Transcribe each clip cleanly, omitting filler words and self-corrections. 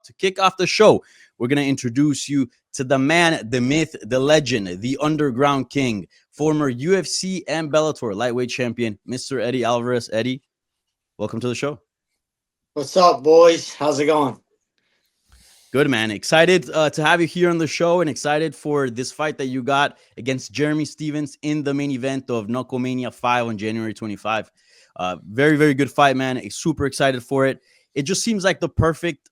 To kick off the show, we're going to introduce you to the man, the myth, the legend, the underground king, former UFC and Bellator lightweight champion, Mr. Eddie Alvarez. Eddie, welcome to the show. What's up, boys? How's it going? Good, man. Excited to have you here on the show and excited for this fight that you got against Jeremy Stephens in the main event of KnuckleMania 5 on January 25. Very, very good fight, man. Super excited for it. It just seems like the perfect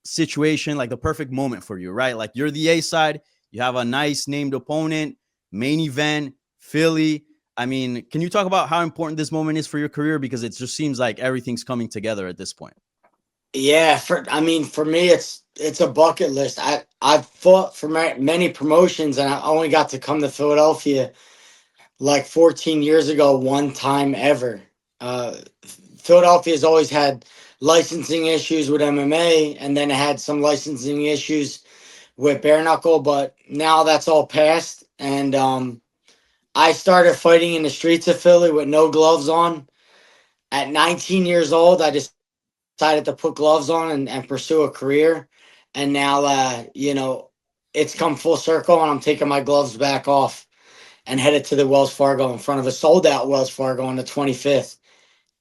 situation, like the perfect moment for you, right? Like you're the A side, you have a nice named opponent, main event, Philly. I mean, can you talk about how important this moment is for your career? Because it just seems like everything's coming together at this point. Yeah, for me, it's a bucket list. I've fought for many promotions, and I only got to come to Philadelphia like 14 years ago, one time ever. Philadelphia's always had licensing issues with MMA, and then it had some licensing issues with bare knuckle, but now that's all passed. And I started fighting in the streets of Philly with no gloves on. At 19 years old, I decided to put gloves on and pursue a career. And now, it's come full circle, and I'm taking my gloves back off and headed to the Wells Fargo in front of a sold out Wells Fargo on the 25th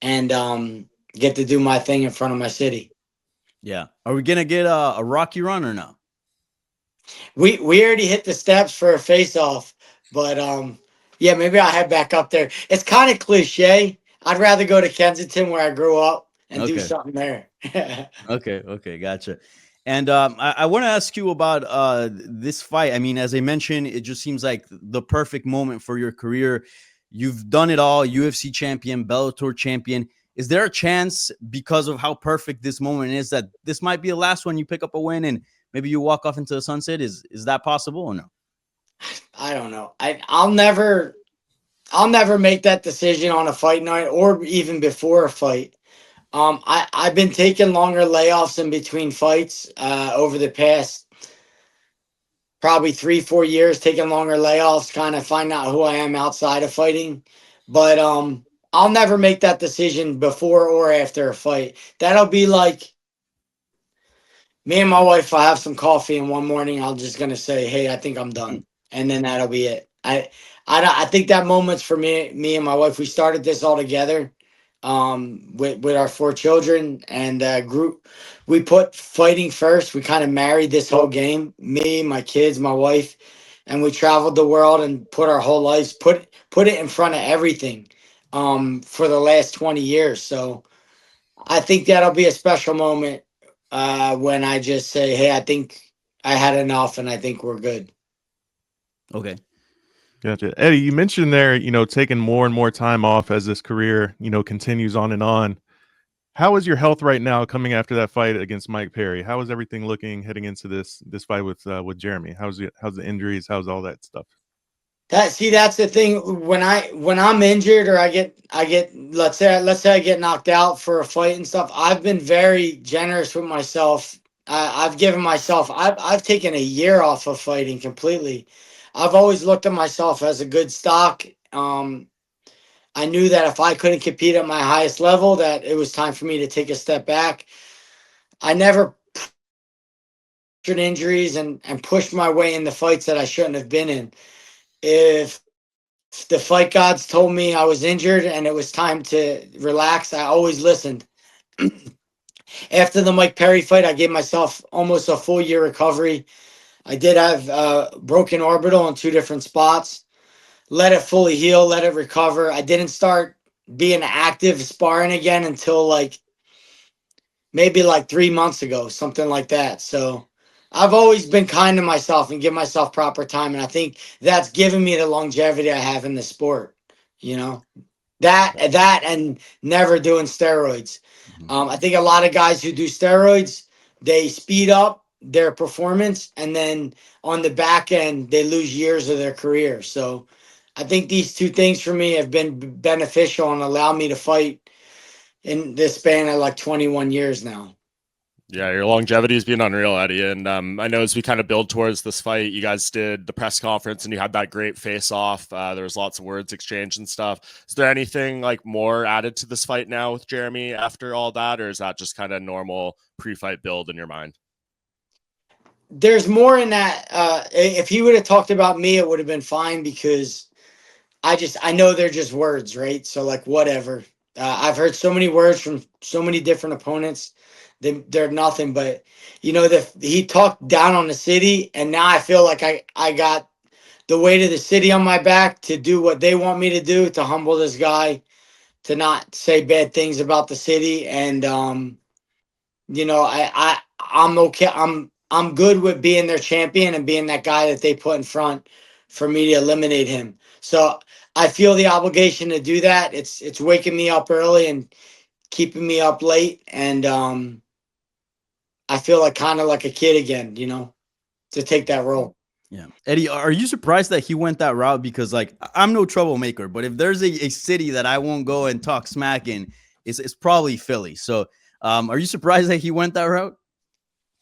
and get to do my thing in front of my city. Yeah. Are we going to get a Rocky run or no? We already hit the steps for a face off, but yeah, maybe I'll head back up there. It's kind of cliche. I'd rather go to Kensington where I grew up and do something there. Okay, gotcha. And I want to ask you about this fight. I mean, as I mentioned, it just seems like the perfect moment for your career. You've done it all, UFC champion, Bellator champion. Is there a chance, because of how perfect this moment is, that this might be the last one you pick up a win and maybe you walk off into the sunset? Is that possible or no? I don't know. I'll never make that decision on a fight night or even before a fight. I've been taking longer layoffs in between fights over the past probably 3-4 years, taking longer layoffs, kind of find out who I am outside of fighting. But I'll never make that decision before or after a fight. That'll be like me and my wife. I have some coffee, and one morning I'm just gonna say, "Hey, I think I'm done," and then that'll be it. I think that moment's for me and my wife. We started this all together with our 4 children, and we put fighting first. We kind of married this whole game, me, my kids, my wife, and we traveled the world and put our whole lives, put it in front of everything for the last 20 years. So I think that'll be a special moment when I just say, hey, I think I had enough and I think we're good. Okay. Gotcha. Eddie, you mentioned there, taking more and more time off as this career, continues on and on. How is your health right now coming after that fight against Mike Perry? How is everything looking heading into this fight with Jeremy? How's the injuries? How's all that stuff? That's the thing. When I'm injured or I get let's say I get knocked out for a fight and stuff, I've been very generous with myself. I've given myself I've taken a year off of fighting completely. I've always looked at myself as a good stock. I knew that if I couldn't compete at my highest level, that it was time for me to take a step back. I never injuries and pushed my way into fights that I shouldn't have been in. If the fight gods told me I was injured and it was time to relax, I always listened. After the Mike Perry fight, I gave myself almost a full year recovery. I did have broken orbital in 2 different spots. Let it fully heal, let it recover. I didn't start being active sparring again until maybe 3 months ago, something like that. So I've always been kind to myself and give myself proper time. And I think that's given me the longevity I have in the sport, that and never doing steroids. I think a lot of guys who do steroids, they speed up their performance and then on the back end, they lose years of their career. So I think these 2 things for me have been beneficial and allow me to fight in this span of 21 years now. Yeah, your longevity has been unreal, Eddie. And I know as we kind of build towards this fight, you guys did the press conference and you had that great face-off. There was lots of words exchanged and stuff. Is there anything more added to this fight now with Jeremy after all that, or is that just kind of normal pre-fight build in your mind? there's more in that. If he would have talked about me, it would have been fine because I know they're just words, right? So like whatever. I've heard so many words from so many different opponents. They're nothing but, he talked down on the city, and now I feel like I got the weight of the city on my back to do what they want me to do, to humble this guy, to not say bad things about the city. And I'm okay. I'm good with being their champion and being that guy that they put in front for me to eliminate him. So I feel the obligation to do that. It's waking me up early and keeping me up late, and I feel like kind of like a kid again, to take that role. Yeah. Eddie, are you surprised that he went that route? Because like I'm no troublemaker, but if there's a city that I won't go and talk smack in, it's probably Philly. So are you surprised that he went that route?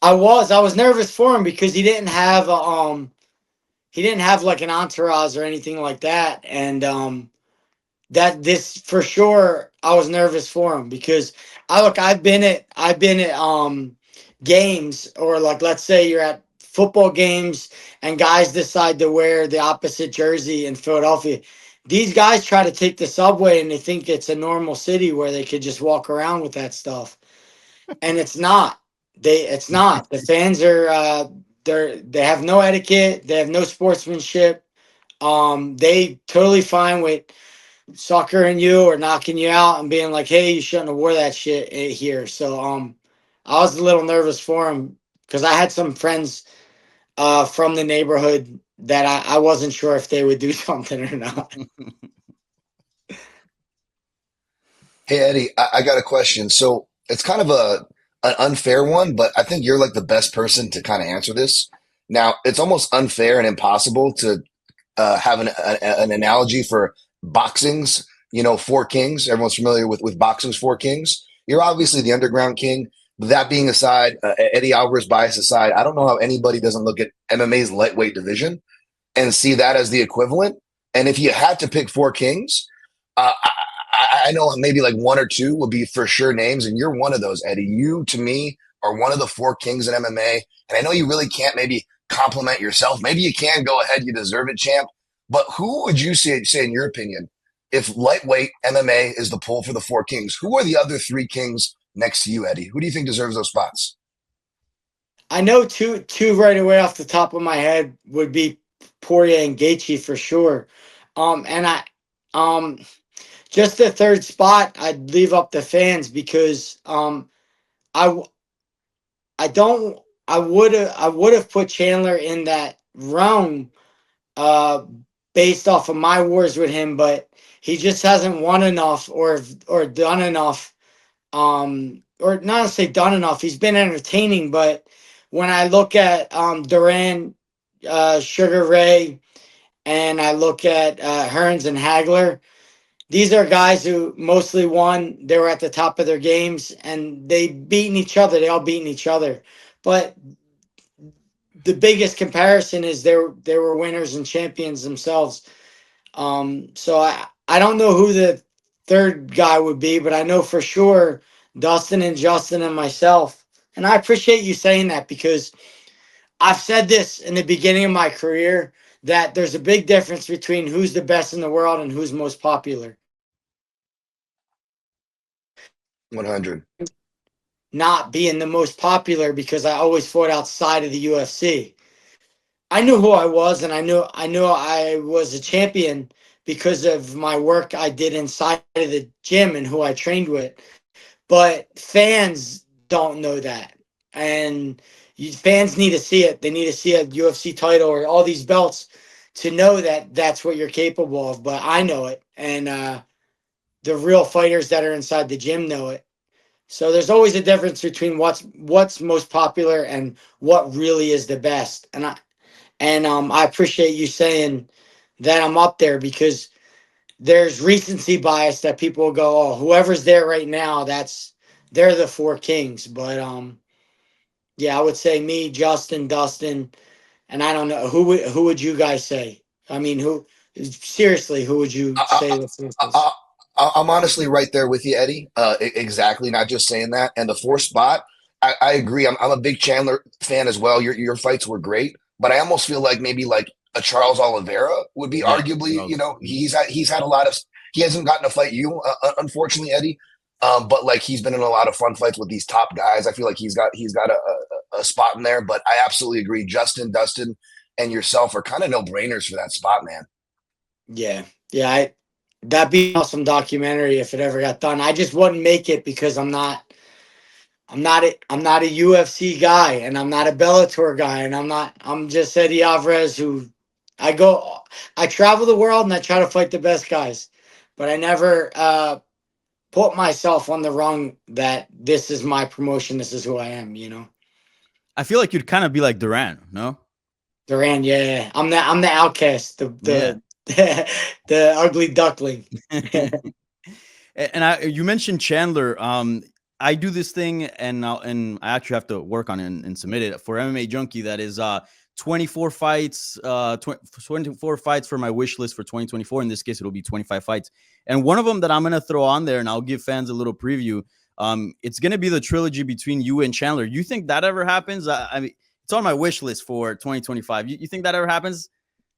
I was nervous for him because he didn't have like an entourage or anything like that. And that this for sure, I was nervous for him because I've been at games, or like let's say you're at football games and guys decide to wear the opposite jersey in Philadelphia. These guys try to take the subway and they think it's a normal city where they could just walk around with that stuff. And it's not. It's not. The fans are they have no etiquette, they have no sportsmanship. They totally fine with suckering you or knocking you out and being like, "Hey, you shouldn't have wore that shit here." So I was a little nervous for him because I had some friends from the neighborhood that I wasn't sure if they would do something or not. Hey Eddie, I got a question. So it's kind of an unfair one, but I think you're like the best person to kind of answer this. Now, it's almost unfair and impossible to have an analogy for boxing's, four kings. Everyone's familiar with boxing's four kings. You're obviously the underground king. That being aside, Eddie Alvarez bias aside, I don't know how anybody doesn't look at MMA's lightweight division and see that as the equivalent. And if you had to pick four kings, I know maybe like one or two will be for sure names, and you're one of those, Eddie. You, to me, are one of the four kings in MMA. And I know you really can't maybe compliment yourself. Maybe you can go ahead. You deserve it, champ. But who would you say, in your opinion, if lightweight MMA is the pull for the four kings, who are the other three kings next to you, Eddie? Who do you think deserves those spots? I know two right away off the top of my head would be Poirier and Gaethje for sure. And um just the third spot I'd leave up the fans because I I don't I would have put Chandler in that realm uh based off of my wars with him, but he just hasn't won enough or done enough, or not to say done enough. He's been entertaining, but when I look at Duran, Sugar Ray, and I look at Hearns and Hagler, these are guys who mostly won. They were at the top of their games, and they beaten each other. They all beaten each other. But the biggest comparison is they were winners and champions themselves. So I don't know who the third guy would be, but I know for sure Dustin and Justin and myself. And I appreciate you saying that because I've said this in the beginning of my career that there's a big difference between who's the best in the world and who's most popular. 100. Not being the most popular because I always fought outside of the UFC. I knew who I was, and I knew I was a champion because of my work I did inside of the gym and who I trained with. But fans don't know that, and fans need to see it. They need to see a UFC title or all these belts to know that that's what you're capable of. But I know it, and the real fighters that are inside the gym know it. So there's always a difference between what's most popular and what really is the best. And I appreciate you saying that I'm up there because there's recency bias that people will go, "Oh, whoever's there right now, they're the four kings." But yeah, I would say me, Justin, Dustin, and I don't know who would you guys say? I mean, who seriously, who would you say I, the fifth I, is? I'm honestly right there with you, Eddie. Exactly. Not just saying that. And the fourth spot, I agree. I'm a big Chandler fan as well. Your fights were great, but I almost feel like maybe like a Charles Oliveira would be Yeah, arguably. Charles. He's had a lot of. He hasn't gotten to fight you, unfortunately, Eddie. But like he's been in a lot of fun fights with these top guys. I feel like he's got a spot in there. But I absolutely agree. Justin, Dustin, and yourself are kind of no brainers for that spot, man. Yeah, yeah. That'd be an awesome documentary if it ever got done. I just wouldn't make it because I'm not a UFC guy, and I'm not a Bellator guy, and I'm just Eddie Alvarez who I travel the world and I try to fight the best guys, but I never put myself on the rung that this is my promotion, this is who I am, you know. I feel like you'd kind of be like Duran, no? Duran, yeah. I'm the outcast, the the ugly duckling. And you mentioned Chandler. I do this thing, and I actually have to work on it and submit it for MMA Junkie. That is 24 fights, 24 fights for my wish list for 2024. In this case, it'll be 25 fights, and one of them that I'm gonna throw on there, and I'll give fans a little preview. It's gonna be the trilogy between you and Chandler. You think that ever happens? I mean, it's on my wish list for 2025. You think that ever happens?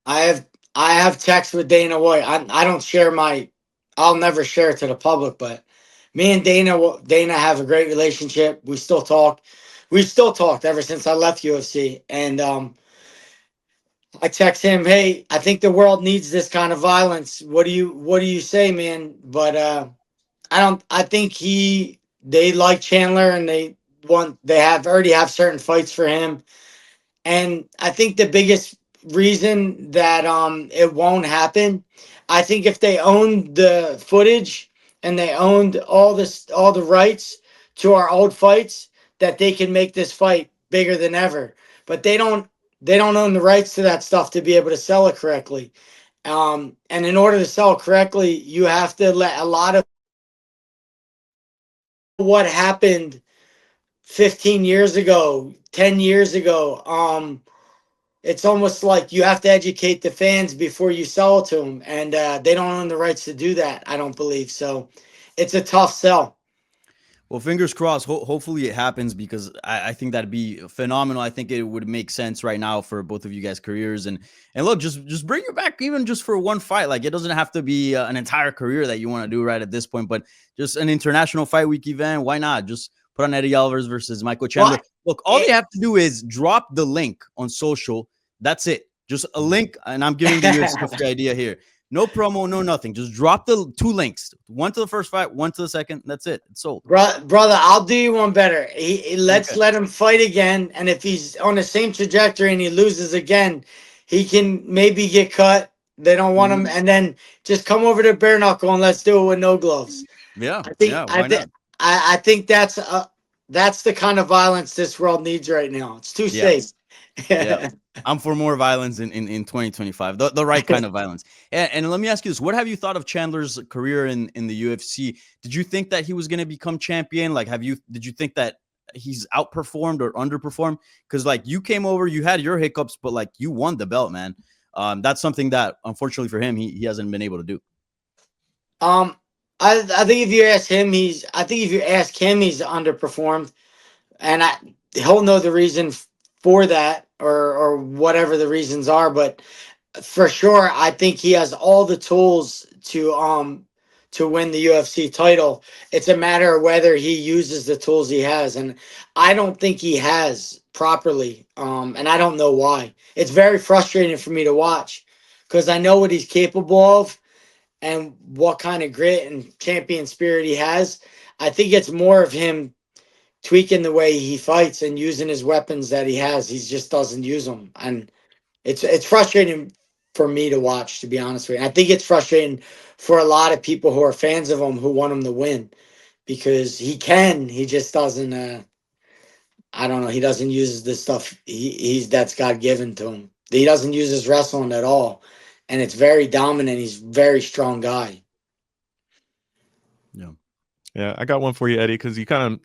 I have text with Dana White. I don't share I'll never share it to the public, but me and Dana have a great relationship. We still talk. We've still talked ever since I left UFC. And I text him, "Hey, I think the world needs this kind of violence. What do you say, man?" But I think they like Chandler, and they already have certain fights for him. And I think the biggest reason that it won't happen, I think if they owned the footage and they owned all the rights to our old fights, that they can make this fight bigger than ever. But they don't own the rights to that stuff to be able to sell it correctly. And in order to sell it correctly, you have to let a lot of what happened 15 years ago, 10 years ago. It's almost like you have to educate the fans before you sell it to them, and they don't own the rights to do that. I don't believe so. It's a tough sell. Well, fingers crossed. Hopefully it happens, because I think that'd be phenomenal. I think it would make sense right now for both of you guys' careers. And look, just bring it back, even just for one fight. Like, it doesn't have to be an entire career that you want to do right at this point, but just an international fight week event. Why not? Just put on Eddie Alvarez versus Michael Chandler. Look, all they have to do is drop the link on social. That's it. Just a link, and I'm giving the UFC the idea here. No promo, no nothing. Just drop the 2 links. One to the first fight, one to the second. That's it. It's sold. Brother, I'll do you one better. Let's let him fight again, and if he's on the same trajectory and he loses again, he can maybe get cut. They don't want him, and then just come over to bare knuckle and let's do it with no gloves. Yeah, I think that's the kind of violence this world needs right now. It's too safe. Yeah. I'm for more violence in 2025, the right kind of violence. And let me ask you this: what have you thought of Chandler's career in the UFC? Did you think that he was going to become champion? Like, did you think that he's outperformed or underperformed? Because like, you came over, you had your hiccups, but like, you won the belt, man. That's something that unfortunately for him, he hasn't been able to do. I think if you ask him, he's underperformed, and he'll know the reason for that, or whatever the reasons are. But for sure, I think he has all the tools to win the UFC title. It's a matter of whether he uses the tools he has, and I don't think he has properly. And I don't know why. It's very frustrating for me to watch, because I know what he's capable of and what kind of grit and champion spirit he has. I think it's more of him tweaking the way he fights and using his weapons that he has. He just doesn't use them, and it's frustrating for me to watch, to be honest with you. I think it's frustrating for a lot of people who are fans of him, who want him to win, because he just doesn't. I don't know. He doesn't use the stuff that's God given to him. He doesn't use his wrestling at all, and it's very dominant. He's a very strong guy. Yeah. Yeah, I got one for you, Eddie, because you kind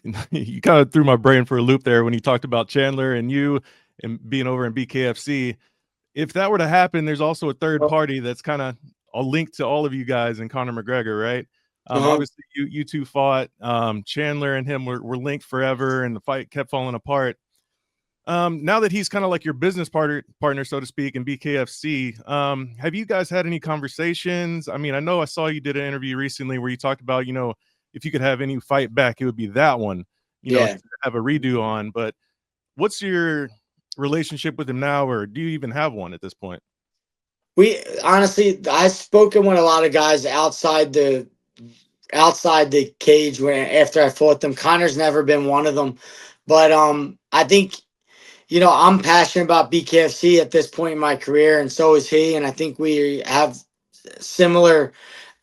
of threw my brain for a loop there when you talked about Chandler and you and being over in BKFC. If that were to happen, there's also a third party that's kind of a link to all of you guys and Conor McGregor, right? Obviously, you two fought. Chandler and him were linked forever, and the fight kept falling apart. Now that he's kind of like your business partner, so to speak, in BKFC, have you guys had any conversations? I mean, I know I saw you did an interview recently where you talked about, if you could have any fight back, it would be that one, to have a redo on. But what's your relationship with him now, or do you even have one at this point? We honestly, I've spoken with a lot of guys outside the cage after I fought them. Connor's never been one of them, but I think I'm passionate about BKFC at this point in my career, and so is he. And I think we have similar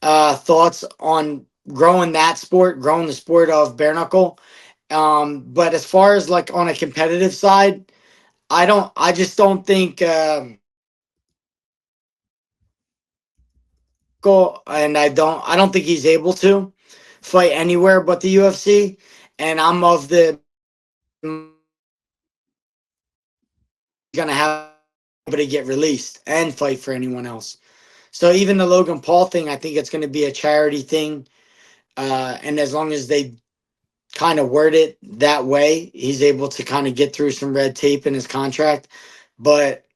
thoughts on growing the sport of bare knuckle. But as far as like on a competitive side, I just don't think. And I don't think he's able to fight anywhere but the UFC. And I'm of the gonna have to get released and fight for anyone else. So even the Logan Paul thing, I think it's going to be a charity thing. And as long as they kind of word it that way, he's able to kind of get through some red tape in his contract. But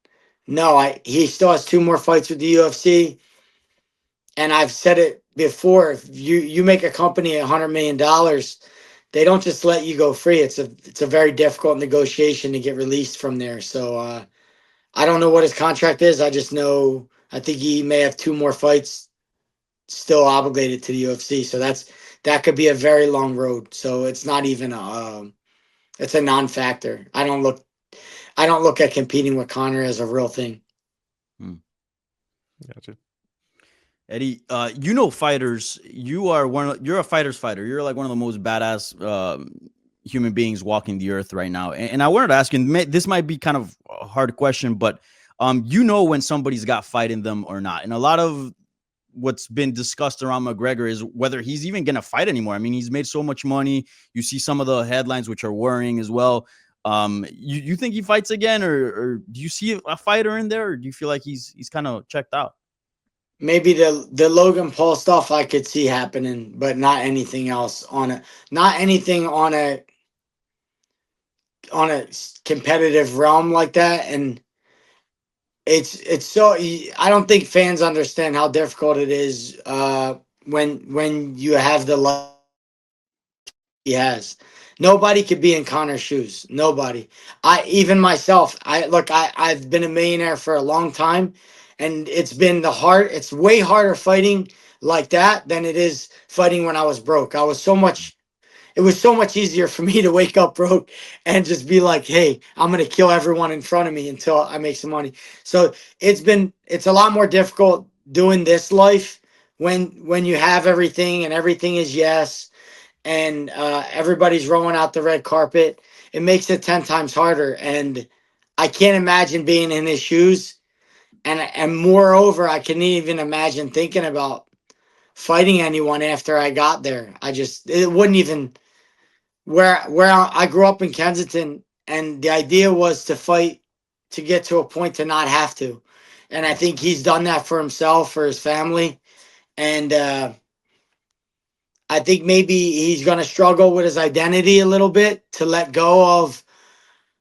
no, he still has 2 more fights with the UFC. And I've said it before, if you make a company $100 million, they don't just let you go free. It's a very difficult negotiation to get released from there. So I don't know what his contract is. I just know I think he may have 2 more fights still obligated to the UFC. So that could be a very long road. So it's not even it's a non-factor. I don't look at competing with Conor as a real thing. Gotcha. Eddie, fighters. You're a fighter's fighter. You're like one of the most badass human beings walking the earth right now. And I wanted to ask you, this might be kind of a hard question, but when somebody's got fight in them or not. And a lot of what's been discussed around McGregor is whether he's even going to fight anymore. I mean, he's made so much money. You see some of the headlines, which are worrying as well. You think he fights again, or do you see a fighter in there, or do you feel like he's kind of checked out? Maybe the Logan Paul stuff I could see happening, but not anything else not anything on a competitive realm like that. And it's so, I don't think fans understand how difficult it is when you have the life he has. Nobody could be in Connor's shoes. Nobody. Even myself. I've been a millionaire for a long time, and it's way harder fighting like that than it is fighting when I was broke. It was so much easier for me to wake up broke and just be like, hey, I'm going to kill everyone in front of me until I make some money. So it's a lot more difficult doing this life when you have everything and everything is yes. And everybody's rolling out the red carpet. It makes it 10 times harder. And I can't imagine being in his shoes. And moreover, I can't even imagine thinking about fighting anyone after I got there. It wouldn't even, where I grew up in Kensington, and the idea was to fight to get to a point to not have to. And I think he's done that for himself, for his family. And I think maybe he's going to struggle with his identity a little bit to let go of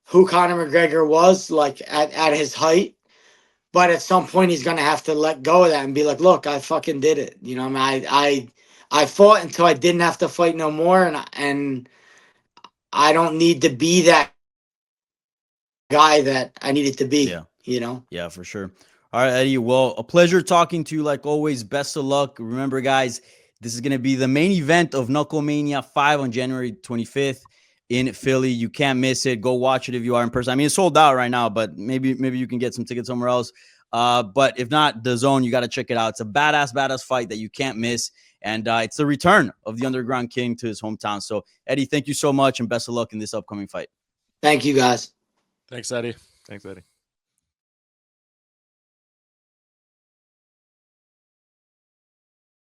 who Conor McGregor was, like at his height. But at some point, he's going to have to let go of that and be like, look, I fucking did it. I fought until I didn't have to fight no more. And I don't need to be that guy that I needed to be, Yeah, for sure. All right, Eddie. Well, a pleasure talking to you like always. Best of luck. Remember, guys, this is going to be the main event of KnuckleMania 5 on January 25th in Philly. You can't miss it. Go watch it if you are in person. I mean, it's sold out right now, but maybe you can get some tickets somewhere else. But if not, The Zone, you got to check it out. It's a badass fight that you can't miss. And it's the return of the Underground King to his hometown. So, Eddie, thank you so much, and best of luck in this upcoming fight. Thank you, guys. Thanks, Eddie. Thanks, Eddie.